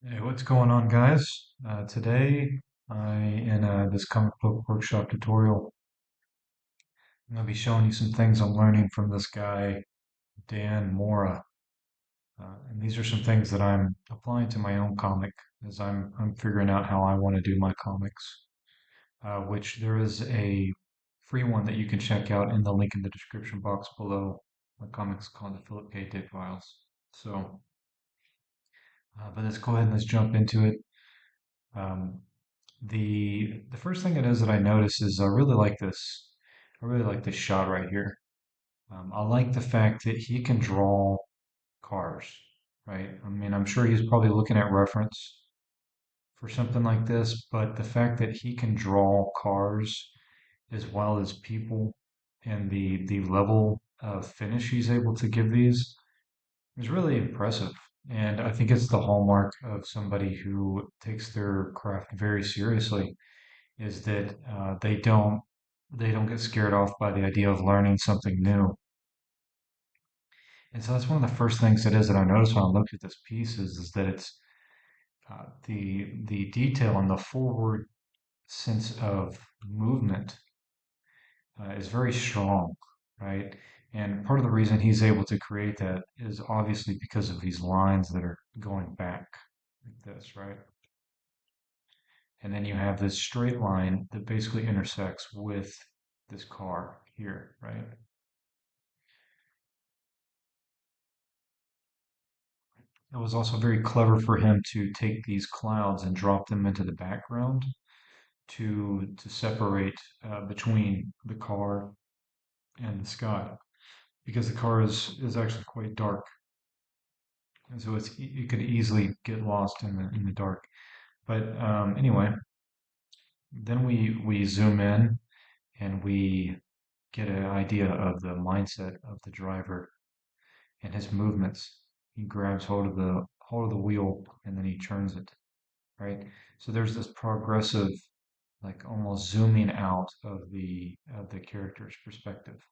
Hey, what's going on, guys? Today, in this comic book workshop tutorial, I'm going to be showing you some things I'm learning from this guy, Dan Mora. And these are some things that I'm applying to my own comic as I'm figuring out how I want to do my comics, which there is a free one that you can check out in the link in the description box below. My comic's called the Philip K. Dick Files. So, but let's go ahead and let's jump into it. Um, the first thing it is that I notice is I really like this. I really like this shot right here. I like the fact that he can draw cars, right? I mean, I'm sure he's probably looking at reference for something like this, but the fact that he can draw cars as well as people and the level of finish he's able to give these is really impressive. And I think it's the hallmark of somebody who takes their craft very seriously is that they don't get scared off by the idea of learning something new. And so that's one of the first things it is that I noticed when I looked at this piece is that it's the detail and the forward sense of movement is very strong, right? And part of the reason he's able to create that is obviously because of these lines that are going back like this, right? And then you have this straight line that basically intersects with this car here, right? It was also very clever for him to take these clouds and drop them into the background to separate between the car and the sky because the car is actually quite dark, and so you could easily get lost in the dark. But anyway, then we zoom in and we get an idea of the mindset of the driver and his movements. He grabs hold of the wheel and then he turns it, right? So there's this progressive, like almost zooming out of the character's perspective,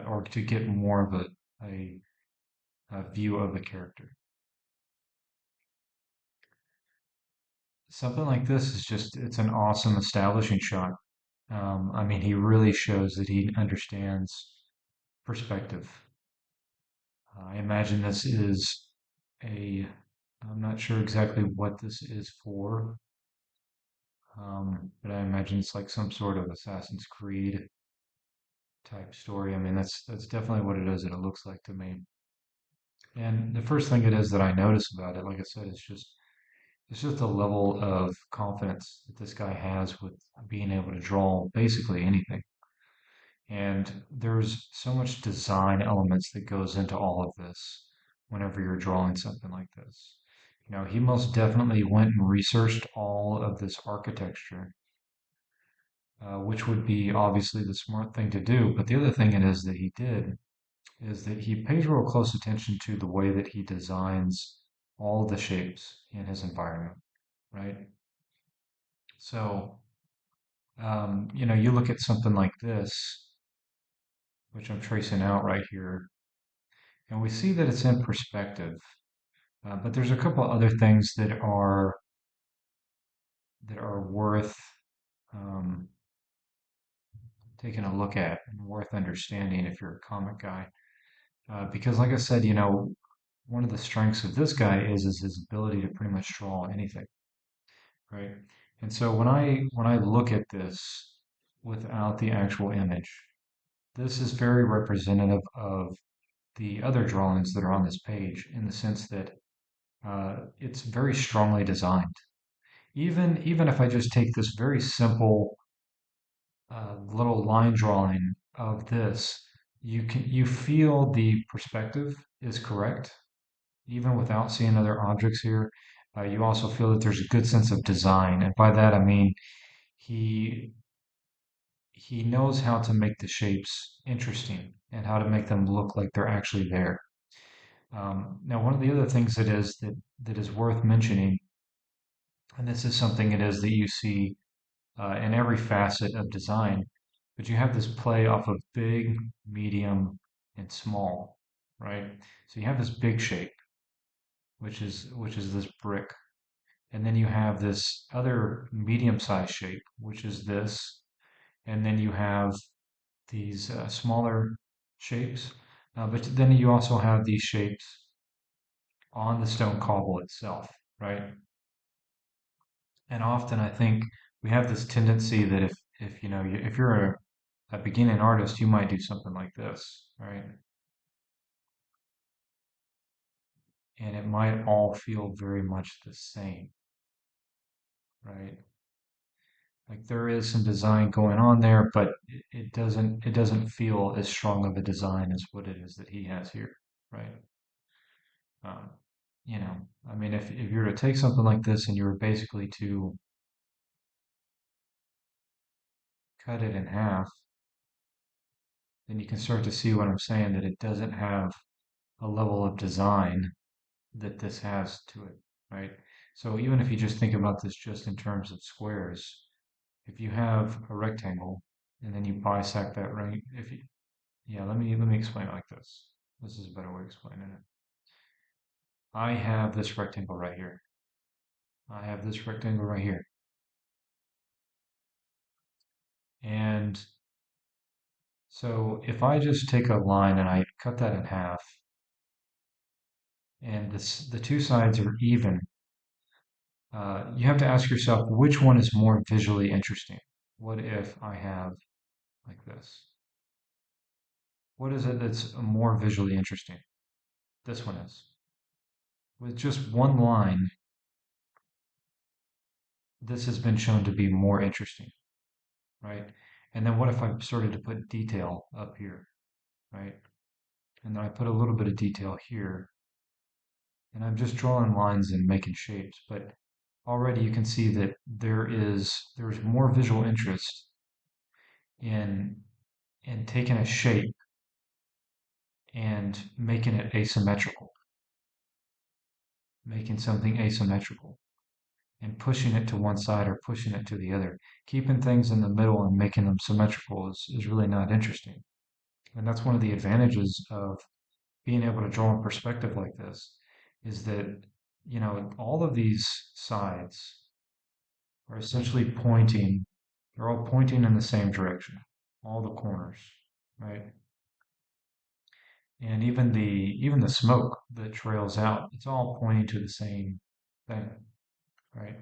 or to get more of a, a view of the character. Something like this is just it's an awesome establishing shot. I mean, he really shows that he understands perspective. I imagine this is a I'm not sure exactly what this is for, but I imagine it's like some sort of Assassin's Creed type story. I mean, that's definitely what it is that it looks like to me. And the first thing it is that I notice about it, like I said, it's just a level of confidence that this guy has with being able to draw basically anything. And there's so much design elements that goes into all of this whenever you're drawing something like this. You know, he most definitely went and researched all of this architecture, which would be obviously the smart thing to do. But the other thing it is that he did is that he pays real close attention to the way that he designs all the shapes in his environment, right? So, you know, you look at something like this, which I'm tracing out right here, and we see that it's in perspective. But there's a couple other things that are worth um, taking a look at and worth understanding if you're a comic guy. Because, like I said, you know, one of the strengths of this guy is his ability to pretty much draw anything, right? And so when I look at this without the actual image, this is very representative of the other drawings that are on this page in the sense that it's very strongly designed. Even if I just take this very simple little line drawing of this, you feel the perspective is correct even without seeing other objects here. You also feel that there's a good sense of design, and by that I mean he he knows how to make the shapes interesting and how to make them look like they're actually there. Now, one of the other things that is worth mentioning, and this is something it is that you see in every facet of design, but you have this play off of big, medium, and small, right? So you have this big shape, which is this brick. And then you have this other medium-sized shape, which is this. And then you have these smaller shapes. But then you also have these shapes on the stone cobble itself, right? And often I think we have this tendency that if you know if you're a beginning artist, you might do something like this, right? And it might all feel very much the same, right? Like there is some design going on there, but it doesn't feel as strong of a design as what it is that he has here, right? Um, I mean, if you were to take something like this and you were basically to cut it in half, then you can start to see what I'm saying, that it doesn't have a level of design that this has to it, right? So even if you just think about this just in terms of squares, if you have a rectangle and then you bisect that right, if you, yeah, let me explain it like this. This is a better way of explaining it. I have this rectangle right here. I have this rectangle right here. And so if I just take a line and I cut that in half, and the two sides are even, you have to ask yourself which one is more visually interesting. What if I have like this? What is it that's more visually interesting? This one is. With just one line, this has been shown to be more interesting, right? And then what if I started to put detail up here, right? And then I put a little bit of detail here, and I'm just drawing lines and making shapes, but already you can see that there's more visual interest in taking a shape and making it asymmetrical, making something asymmetrical and pushing it to one side or pushing it to the other. Keeping things in the middle and making them symmetrical is really not interesting. And that's one of the advantages of being able to draw in perspective like this, is that, all of these sides are essentially pointing, they're all pointing in the same direction, all the corners, right? And even the smoke that trails out, it's all pointing to the same thing, right?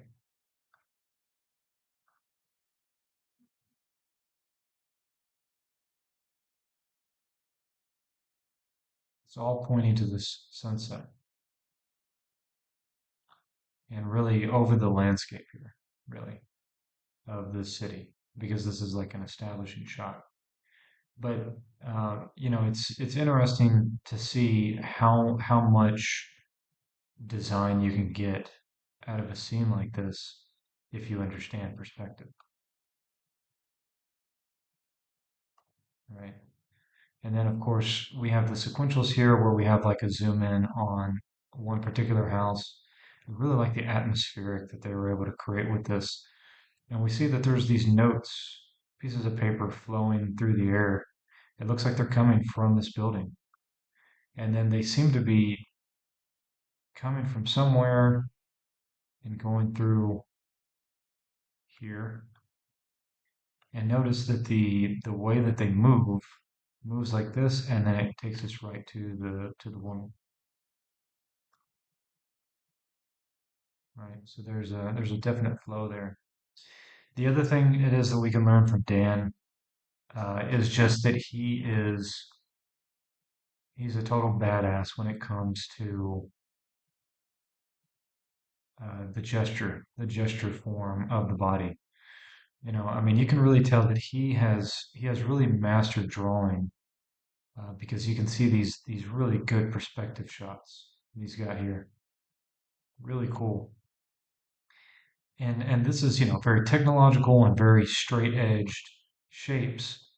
It's all pointing to this sunset and really over the landscape here, really, of this city, because this is like an establishing shot. But it's interesting to see how much design you can get out of a scene like this if you understand perspective, right? And then, of course, we have the sequentials here where we have like a zoom in on one particular house. I really like the atmospheric that they were able to create with this. And we see that there's these notes, pieces of paper flowing through the air. It looks like they're coming from this building. And then they seem to be coming from somewhere and going through here. And notice that the way that they moves like this, and then it takes us right to the woman. Right. So there's a definite flow there. The other thing it is that we can learn from Dan is just that he's a total badass when it comes to the gesture form of the body. I mean, you can really tell that he has really mastered drawing because you can see these really good perspective shots he's got here. Really cool. And this is very technological and very straight edged shapes,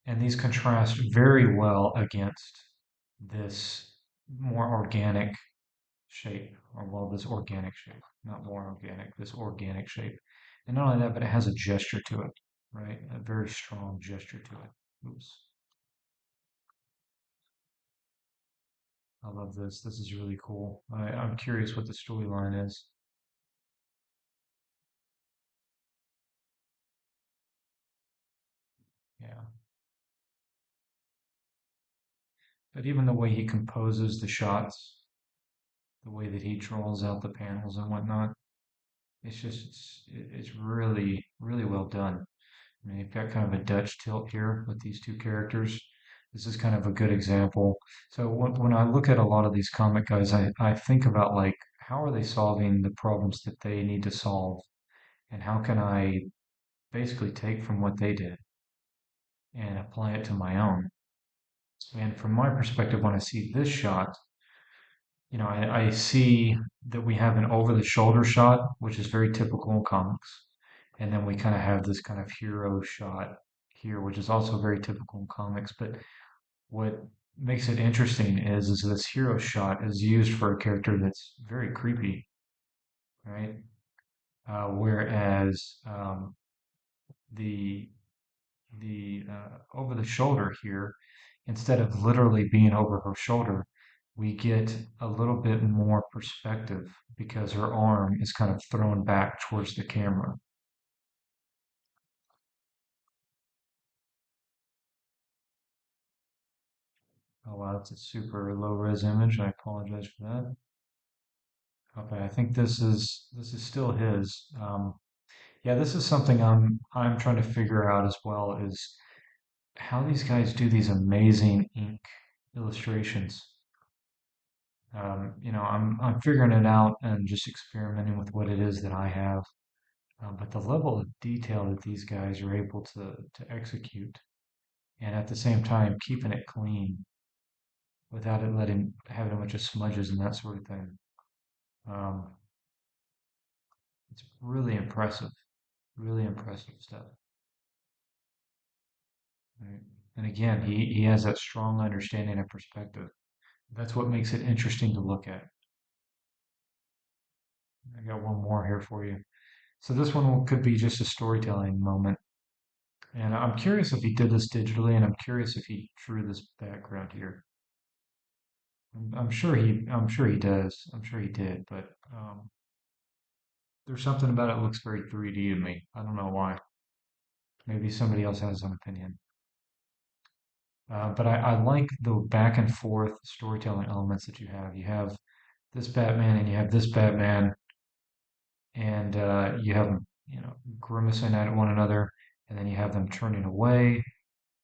and these contrast very well against this more organic shape, or well, this organic shape, not more organic, this organic shape. And not only that, but it has a gesture to it, right? A very strong gesture to it. Oops. I love this. This is really cool. I'm curious what the storyline is. Yeah. But even the way he composes the shots, the way that he draws out the panels and whatnot, it's really, really well done. I mean, you've got kind of a Dutch tilt here with these two characters. This is kind of a good example. So when I look at a lot of these comic guys, I think about like, how are they solving the problems that they need to solve? And how can I basically take from what they did and apply it to my own? And from my perspective, when I see this shot, I see that we have an over the shoulder shot, which is very typical in comics. And then we kind of have this kind of hero shot here, which is also very typical in comics. But what makes it interesting is this hero shot is used for a character that's very creepy, right? Whereas the over the shoulder here, instead of literally being over her shoulder, we get a little bit more perspective because her arm is kind of thrown back towards the camera. Oh wow, that's a super low res image. I apologize for that. Okay, I think this is still his. Yeah, this is something I'm trying to figure out as well is how these guys do these amazing ink illustrations. I'm figuring it out and just experimenting with what it is that I have. But the level of detail that these guys are able to execute, and at the same time keeping it clean without it letting having a bunch of smudges and that sort of thing. Um, it's really impressive stuff. Right? And again, he has that strong understanding and perspective. That's what makes it interesting to look at. I got one more here for you. So this one could be just a storytelling moment. And I'm curious if he did this digitally, and I'm curious if he drew this background here. I'm sure he does. I'm sure he did, but there's something about it looks very 3D to me. I don't know why. Maybe somebody else has an opinion. But I like the back and forth storytelling elements that you have. You have this Batman and you have this Batman, and you have them, grimacing at one another, and then you have them turning away,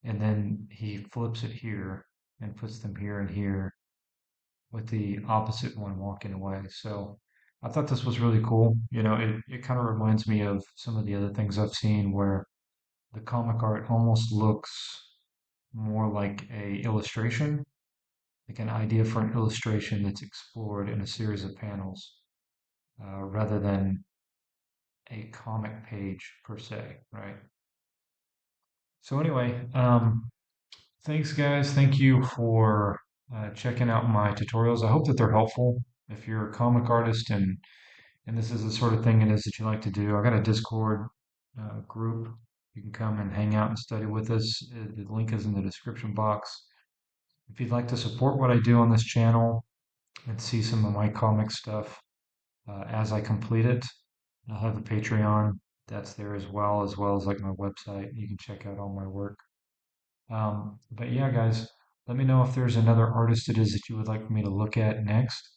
and then he flips it here and puts them here and here with the opposite one walking away. So I thought this was really cool. It kind of reminds me of some of the other things I've seen where the comic art almost looks more like a illustration, like an idea for an illustration that's explored in a series of panels, rather than a comic page per se, right? So anyway, thanks guys. Thank you for checking out my tutorials. I hope that they're helpful. If you're a comic artist and this is the sort of thing it is that you like to do, I got a Discord group. You can come and hang out and study with us. The link is in the description box. If you'd like to support what I do on this channel and see some of my comic stuff as I complete it, I'll have a Patreon that's there as well as like my website. You can check out all my work. But yeah, guys, let me know if there's another artist it is that you would like me to look at next,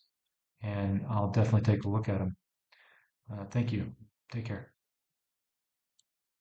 and I'll definitely take a look at them. Thank you. Take care.